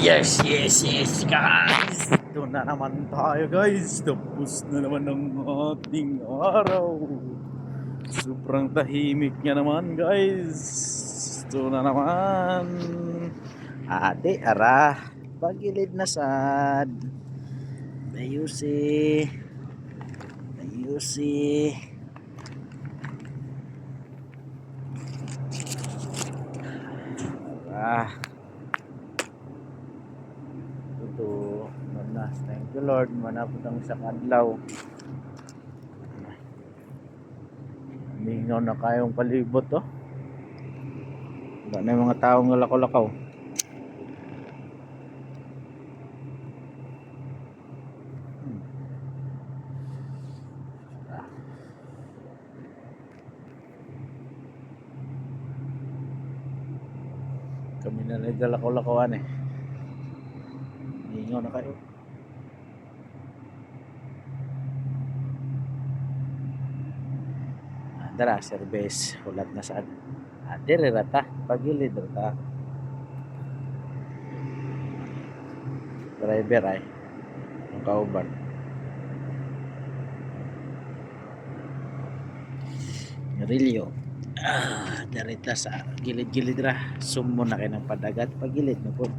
Yes, yes, yes, guys. Ito na naman tayo, guys. Tapos na naman ng ating araw. Sobrang tahimik niya naman, guys. Ito na naman. Ate, ara. Pagilid na sad. Ayusi. Ayusi. Ara. Ito. Manas. Thank you, Lord. Manapot ang isang adlaw. Mingaw na kayong palibot, oh. Wala na yung mga taong lakaw-lakaw. Kami na naglalakaw-lakawan eh. Mingaw na kayo. Dara, service. Hulat na saan. Dire rata. Pagilid rata. Driver ay. Ang kauban. Rilyo. Darita sa gilid-gilid ra. Sumo na kayo ng padagat. Pagilid na po.